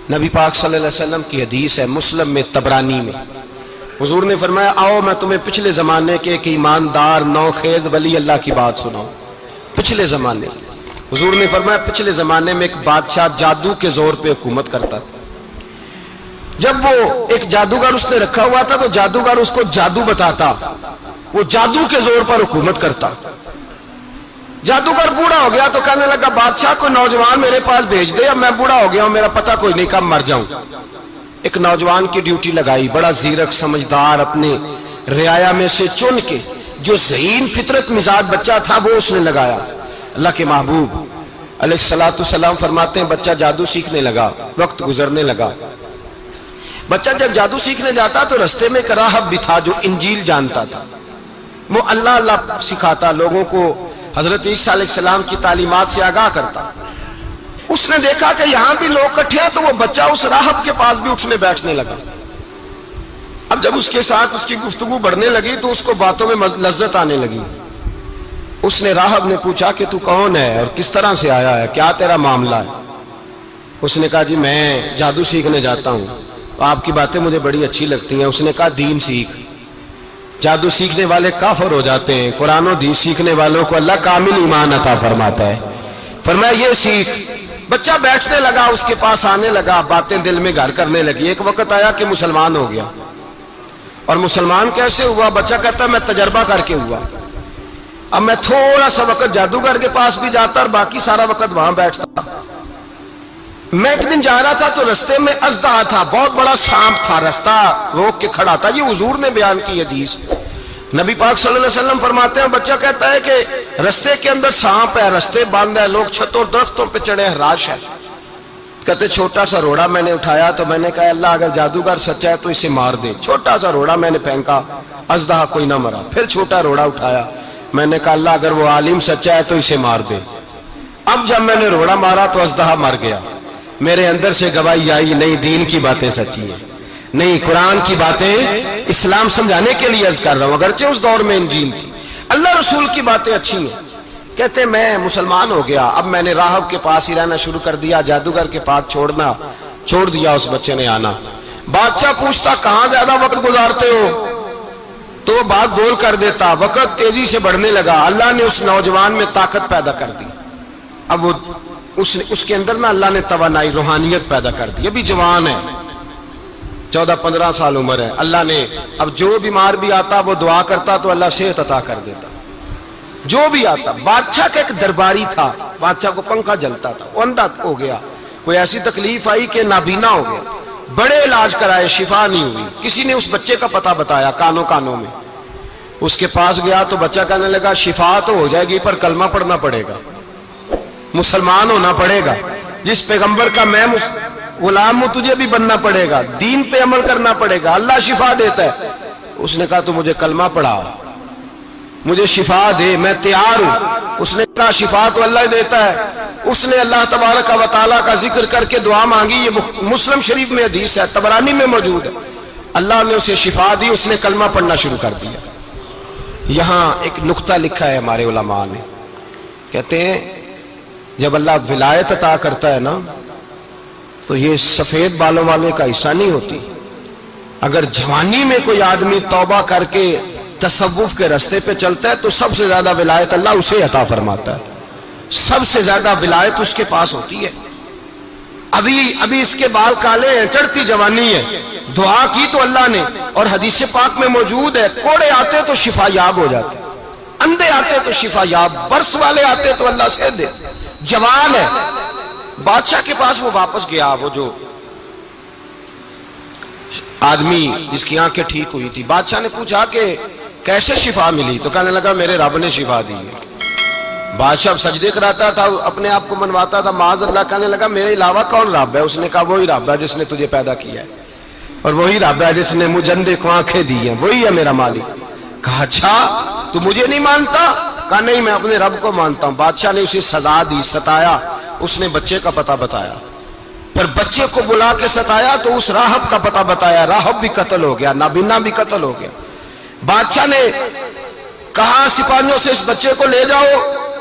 نبی پاک صلی اللہ علیہ وسلم کی حدیث ہے مسلم میں طبرانی میں، حضور نے فرمایا آؤ میں تمہیں پچھلے زمانے کے ایک ایماندار نوخیز ولی اللہ کی بات سناؤں۔ پچھلے زمانے حضور نے فرمایا پچھلے زمانے میں ایک بادشاہ جادو کے زور پہ حکومت کرتا تھا۔ جب وہ ایک جادوگر اس نے رکھا ہوا تھا تو جادوگر اس کو جادو بتاتا، وہ جادو کے زور پر حکومت کرتا۔ جادوگر بوڑھا ہو گیا تو کہنے لگا بادشاہ کوئی نوجوان میرے پاس بھیج دے، اب میں بوڑھا ہو گیا ہوں، میرا پتہ کوئی نہیں کب مر جاؤں۔ ایک نوجوان کی ڈیوٹی لگائی، بڑا زیرک سمجھدار، اپنے رعایا میں سے چن کے جو ذہین فطرت مزاج بچہ تھا وہ اس نے لگایا۔ اللہ کے محبوب علیہ الصلوۃ والسلام فرماتے ہیں بچہ جادو سیکھنے لگا، وقت گزرنے لگا۔ بچہ جب جادو سیکھنے جاتا تو رستے میں ایک راہب بھی تھا جو انجیل جانتا تھا، وہ اللہ اللہ سکھاتا، لوگوں کو حضرت عیسیٰ علیہ السلام کی تعلیمات سے آگاہ کرتا۔ اس نے دیکھا کہ یہاں بھی لوگ اکٹھے ہیں تو وہ بچہ اس راہب کے پاس بھی اٹھنے بیٹھنے لگا۔ اب جب اس کے ساتھ اس کی گفتگو بڑھنے لگی تو اس کو باتوں میں لذت آنے لگی۔ اس نے راہب نے پوچھا کہ تو کون ہے اور کس طرح سے آیا ہے، کیا تیرا معاملہ ہے؟ اس نے کہا جی میں جادو سیکھنے جاتا ہوں، آپ کی باتیں مجھے بڑی اچھی لگتی ہیں۔ اس نے کہا دین سیکھ، جادو سیکھنے والے کافر ہو جاتے ہیں، قرآن و حدیث سیکھنے والوں کو اللہ کامل ایمان عطا فرماتا ہے۔ فرمایا یہ سیکھ۔ بچہ بیٹھنے لگا، اس کے پاس آنے لگا، باتیں دل میں گھر کرنے لگی۔ ایک وقت آیا کہ مسلمان ہو گیا، اور مسلمان کیسے ہوا؟ بچہ کہتا میں تجربہ کر کے ہوا۔ اب میں تھوڑا سا وقت جادوگر کے پاس بھی جاتا اور باقی سارا وقت وہاں بیٹھتا۔ میں ایک دن جا رہا تھا تو رستے میں اژدہا تھا، بہت بڑا سانپ تھا، رستہ روک کے کھڑا تھا۔ یہ حضور نے بیان کی حدیث۔ نبی پاک صلی اللہ علیہ وسلم فرماتے ہیں بچہ کہتا ہے کہ رستے کے اندر سانپ ہے، رستے بند ہے، لوگ چھتوں درختوں پہ چڑھے، ہراش ہے۔ کہتے چھوٹا سا روڑا میں نے اٹھایا تو میں نے کہا اللہ اگر جادوگر سچا ہے تو اسے مار دے۔ چھوٹا سا روڑا میں نے پھینکا، اژدہا کوئی نہ مرا۔ پھر چھوٹا روڑا اٹھایا، میں نے کہا اللہ اگر وہ عالم سچا ہے تو اسے مار دے۔ اب جب میں نے روڑا مارا تو اژدہا مر گیا۔ میرے اندر سے گواہی آئی نہیں دین کی باتیں سچی ہیں، نہیں قرآن کی باتیں اسلام سمجھانے کے لیے عرض کر رہا ہوں، اگرچہ اس دور میں انجیل تھی، اللہ رسول کی باتیں اچھی ہیں۔ کہتے میں مسلمان ہو گیا، اب میں نے راہب کے پاس ہی رہنا شروع کر دیا، جادوگر کے پاس چھوڑ دیا اس بچے نے آنا۔ بادشاہ پوچھتا کہاں زیادہ وقت گزارتے ہو تو وہ بات گول کر دیتا، وقت تیزی سے بڑھنے لگا۔ اللہ نے اس نوجوان میں طاقت پیدا کر دی، اب وہ اس کے اندر نا اللہ نے توانائی روحانیت پیدا کر دی، ابھی جوان ہے، 14-15 سال عمر ہے۔ اللہ نے اب جو بیمار بھی آتا وہ دعا کرتا تو اللہ صحت عطا کر دیتا، جو بھی آتا۔ بادشاہ کا ایک درباری تھا، بادشاہ کو پنکھا جلتا تھا، وہ اندھا ہو گیا، کوئی ایسی تکلیف آئی کہ نابینا ہو گیا، بڑے علاج کرائے شفا نہیں ہوئی۔ کسی نے اس بچے کا پتہ بتایا کانوں میں، اس کے پاس گیا تو بچہ کہنے لگا شفا تو ہو جائے گی پر کلمہ پڑھنا پڑے گا، مسلمان ہونا پڑے گا، جس پیغمبر کا میں غلام ہوں تجھے بھی بننا پڑے گا، دین پہ عمل کرنا پڑے گا، اللہ شفا دیتا ہے۔ اس نے کہا تو مجھے کلمہ پڑھا، مجھے شفا دے، میں تیار ہوں۔ اس نے کہا شفا تو اللہ دیتا ہے۔ اس نے اللہ تبارک و تعالیٰ کا ذکر کر کے دعا مانگی، یہ مسلم شریف میں حدیث ہے، طبرانی میں موجود ہے۔ اللہ نے اسے شفا دی، اس نے کلمہ پڑھنا شروع کر دیا۔ یہاں ایک نقطہ لکھا ہے ہمارے علماء نے، کہتے ہیں جب اللہ ولایت عطا کرتا ہے نا تو یہ سفید بالوں والے کا حصہ نہیں ہوتی۔ اگر جوانی میں کوئی آدمی توبہ کر کے تصوف کے رستے پہ چلتا ہے تو سب سے زیادہ ولایت اللہ اسے عطا فرماتا ہے، سب سے زیادہ ولایت اس کے پاس ہوتی ہے۔ ابھی اس کے بال کالے ہیں، چڑھتی جوانی ہے، دعا کی تو اللہ نے، اور حدیث پاک میں موجود ہے کوڑے آتے تو شفا یاب ہو جاتے، اندھے آتے تو شفا یاب، برس والے آتے تو اللہ سے دے، جوان ہے۔ بادشاہ کے پاس وہ واپس گیا، وہ جو آدمی جس کی آنکھیں ٹھیک ہوئی تھی۔ بادشاہ نے پوچھا کہ کیسے شفا ملی؟ تو کہنے لگا میرے رب نے شفا دی ہے۔ بادشاہ سجدے کراتا تھا، اپنے آپ کو منواتا تھا، معاذ اللہ، کہنے لگا میرے علاوہ کون رب ہے؟ اس نے کہا وہی رب ہے جس نے تجھے پیدا کیا ہے، اور وہی رب ہے جس نے مجھے اندھے کو آنکھیں دی ہیں، وہی ہے میرا مالک۔ کہا اچھا تو مجھے نہیں مانتا؟ کہا نہیں میں اپنے رب کو مانتا ہوں۔ بادشاہ نے اسے سزا دی، ستایا، اس نے بچے کا پتہ بتایا، پھر بچے کو بلا کے ستایا تو اس راہب کا پتہ بتایا، راہب بھی قتل ہو گیا، نابینا بھی قتل ہو گیا۔ بادشاہ نے کہا سپاہیوں سے اس بچے کو لے جاؤ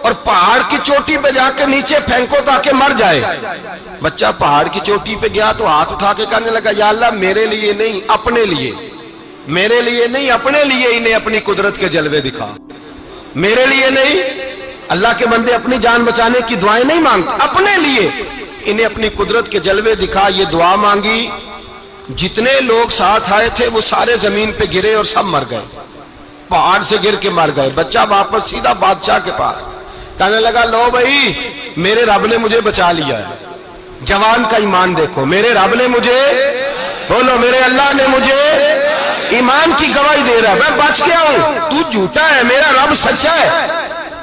اور پہاڑ کی چوٹی پہ جا کے نیچے پھینکو تاکہ مر جائے۔ بچہ پہاڑ کی چوٹی پہ گیا تو ہاتھ اٹھا کے کہنے لگا یا اللہ میرے لیے نہیں اپنے لیے، میرے لیے نہیں اپنے لیے انہیں اپنی قدرت کے جلوے دکھا، میرے لیے نہیں۔ اللہ کے بندے اپنی جان بچانے کی دعائیں نہیں مانگتے، اپنے لیے انہیں اپنی قدرت کے جلوے دکھا، یہ دعا مانگی۔ جتنے لوگ ساتھ آئے تھے وہ سارے زمین پہ گرے اور سب مر گئے، پہاڑ سے گر کے مر گئے۔ بچہ واپس سیدھا بادشاہ کے پاس کہنے لگا لو بھائی میرے رب نے مجھے بچا لیا ہے۔ جوان کا ایمان دیکھو، میرے رب نے مجھے، بولو میرے اللہ نے مجھے ایمان کی گواہی دے رہا ہے، میں بچ گیا ہوں، تو جھوٹا ہے میرا رب سچا ہے۔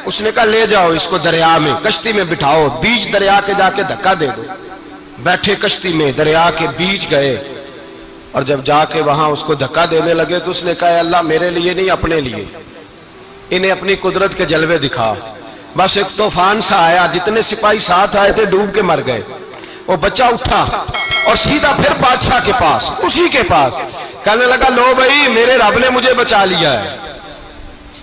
اس نے کہا لے جاؤ اس کو دریا میں، کشتی میں بٹھاؤ، بیچ دریا کے جا کے دھکا دے دو۔ بیٹھے کشتی میں، دریا کے بیچ گئے، اور جب جا کے وہاں اس کو دھکا دینے لگے تو اس نے کہا اللہ میرے لیے نہیں اپنے لیے انہیں اپنی قدرت کے جلوے دکھا۔ بس ایک طوفان سا آیا، جتنے سپاہی ساتھ آئے تھے ڈوب کے مر گئے۔ وہ بچہ اٹھا اور سیدھا پھر بادشاہ کے پاس، اسی کے پاس کہنے لگا لو بھائی میرے رب نے مجھے بچا لیا ہے،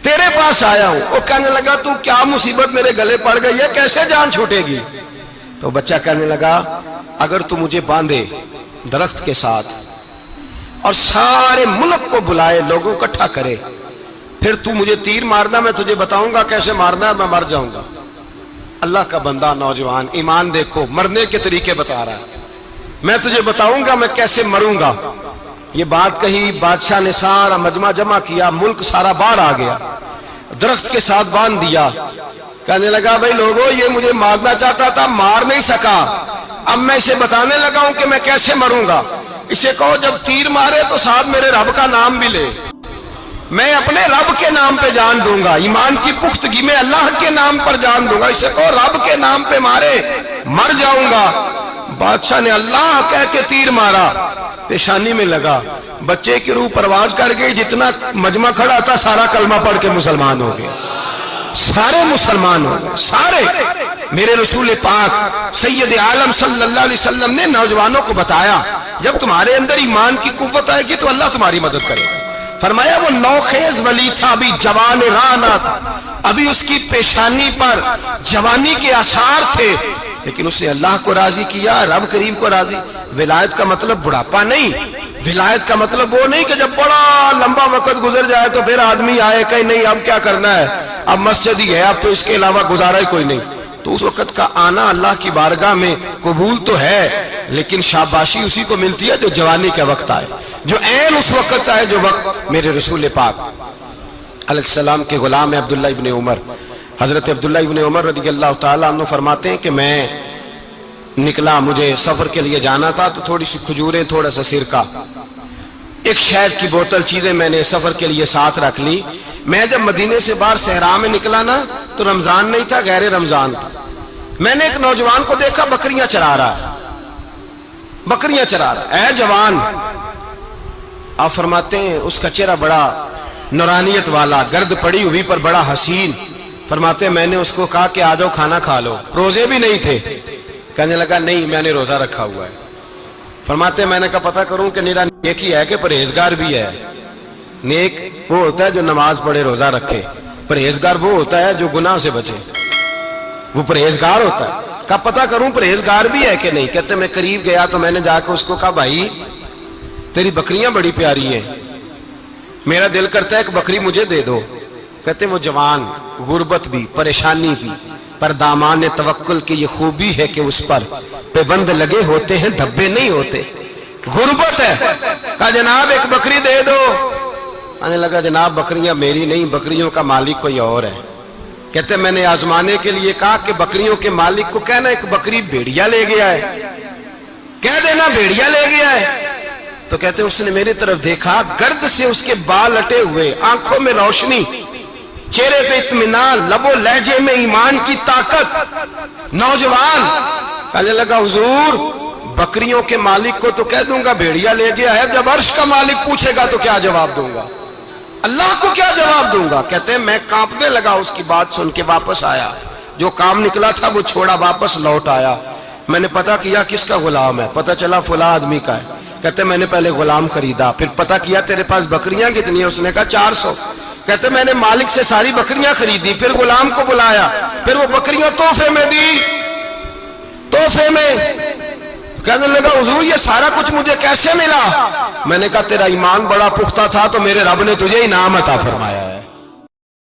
تیرے پاس آیا ہوں۔ وہ کہنے لگا تو کیا مصیبت میرے گلے پڑ گئی ہے، کیسے جان چھوٹے گی؟ تو بچہ کہنے لگا اگر تو مجھے باندھے درخت کے ساتھ اور سارے ملک کو بلائے، لوگوں کو اکٹھا کرے، پھر تو مجھے تیر مارنا، میں تجھے بتاؤں گا کیسے مارنا ہے، میں مر جاؤں گا۔ اللہ کا بندہ نوجوان ایمان دیکھو، مرنے کے طریقے بتا رہا ہے، میں تجھے بتاؤں گا میں کیسے مروں گا۔ یہ بات کہی، بادشاہ نے سارا مجمع جمع کیا، ملک سارا باہر آ گیا، درخت کے ساتھ باندھ دیا۔ کہنے لگا بھائی لوگوں یہ مجھے مارنا چاہتا تھا، مار نہیں سکا، اب میں اسے بتانے لگا ہوں کہ میں کیسے مروں گا۔ اسے کہو جب تیر مارے تو ساتھ میرے رب کا نام بھی لے، میں اپنے رب کے نام پہ جان دوں گا، ایمان کی پختگی میں اللہ کے نام پر جان دوں گا۔ اسے کہو رب کے نام پہ مارے، مر جاؤں گا۔ بادشاہ نے اللہ کہہ کے تیر مارا، پیشانی میں لگا، بچے کی روح پرواز کر گئی، جتنا مجمع کھڑا تھا سارا کلمہ پڑھ کے مسلمان ہو گئے، سارے مسلمان ہو گئے سارے۔ میرے رسول پاک سید عالم صلی اللہ علیہ وسلم نے نوجوانوں کو بتایا جب تمہارے اندر ایمان کی قوت آئے گی تو اللہ تمہاری مدد کرے گا۔ فرمایا وہ نوخیز ولی تھا، ابھی جوان رانا تھا، ابھی اس کی پیشانی پر جوانی کے آثار تھے، لیکن اس نے اللہ کو راضی کیا، رب کریم کو راضی۔ ولایت کا مطلب بڑھاپا نہیں، ولایت کا مطلب وہ نہیں کہ جب بڑا لمبا وقت گزر جائے تو پھر آدمی آئے کہ نہیں اب کیا کرنا ہے، اب مسجد ہی ہے، اب تو اس کے علاوہ گزارا ہی کوئی نہیں۔ تو اس وقت کا آنا اللہ کی بارگاہ میں قبول تو ہے، لیکن شاباشی اسی کو ملتی ہے جو جوانی کے وقت آئے، جو عین اس وقت آئے جو وقت میرے رسول پاک علیہ السلام کے غلام عبداللہ ابن عمر، حضرت عبداللہ ابن عمر رضی اللہ تعالیٰ عنہ فرماتے ہیں کہ میں نکلا، مجھے سفر کے لیے جانا تھا، تو تھوڑی سی کھجوریں، تھوڑا سا سرکہ، ایک شہد کی بوتل، چیزیں میں نے سفر کے لیے ساتھ رکھ لی۔ میں جب مدینے سے باہر صحرا میں نکلا نا تو رمضان نہیں تھا، غیر رمضان تھا۔ میں نے ایک نوجوان کو دیکھا بکریاں چرا رہا ہے، بکریاں چرا رہا ہے۔ اے جوان، آپ فرماتے ہیں اس کا چہرہ بڑا نورانیت والا، گرد پڑی ہوئی پر بڑا حسین۔ فرماتے ہیں میں نے اس کو کہا کہ آ جاؤ کھانا کھا لو، روزے بھی نہیں تھے۔ کہنے لگا نہیں میں نے روزہ رکھا ہوا ہے۔ فرماتے ہیں میں نے کہا پتہ کروں کہ نیرا نیک ہی ہے کہ پرہیزگار بھی ہے؟ نیک وہ ہوتا ہے جو نماز پڑھے روزہ رکھے، پرہیزگار وہ ہوتا ہے جو گناہ سے بچے، وہ پرہیزگار ہوتا ہے۔ کہا پتہ کروں پرہیزگار بھی ہے کہ نہیں؟ کہتے میں قریب گیا تو میں نے جا کے اس کو کہا بھائی تیری بکریاں بڑی پیاری ہیں، میرا دل کرتا ہے ایک بکری مجھے دے دو۔ کہتے وہ جوان، غربت بھی، پریشانی بھی، پر دامان توکل کی یہ خوبی ہے کہ اس پر پابند لگے ہوتے ہیں، دھبے نہیں ہوتے، غربت ہے۔ کہا جناب ایک بکری دے دو۔ آنے لگا جناب بکریاں میری نہیں، بکریوں کا مالک کوئی اور ہے۔ کہتے میں نے آزمانے کے لیے کہا کہ بکریوں کے مالک کو کہنا ایک بکری بھیڑیا لے گیا ہے، کہہ دینا بھیڑیا لے گیا ہے۔ تو کہتے اس نے میری طرف دیکھا، گرد سے اس کے بال اٹے ہوئے، آنکھوں میں روشنی، چہرے پہ اطمینان، لب و لہجے میں ایمان کی طاقت، نوجوان۔ کہنے لگا حضور بکریوں کے مالک کو تو کہہ دوں گا بھیڑیا لے گیا ہے، جب عرش کا مالک پوچھے گا تو کیا جواب دوں گا؟ اللہ کو کیا جواب دوں گا؟ کہتے ہیں میں کانپنے لگا، اس کی بات سن کے واپس آیا، جو کام نکلا تھا وہ چھوڑا، واپس لوٹ آیا۔ میں نے پتہ کیا کس کا غلام ہے، پتہ چلا فلاں آدمی کا ہے۔ کہتے میں نے پہلے غلام خریدا، پھر پتہ کیا تیرے پاس بکریاں کتنی ہیں؟ اس نے کہا 400۔ کہتے میں نے مالک سے ساری بکریاں خریدی، پھر غلام کو بلایا، پھر وہ بکریاں تحفے میں دی، تحفے میں۔ کہنے لگا حضور یہ سارا کچھ مجھے کیسے ملا؟ میں نے کہا تیرا ایمان بڑا پختہ تھا تو میرے رب نے تجھے انعام عطا فرمایا۔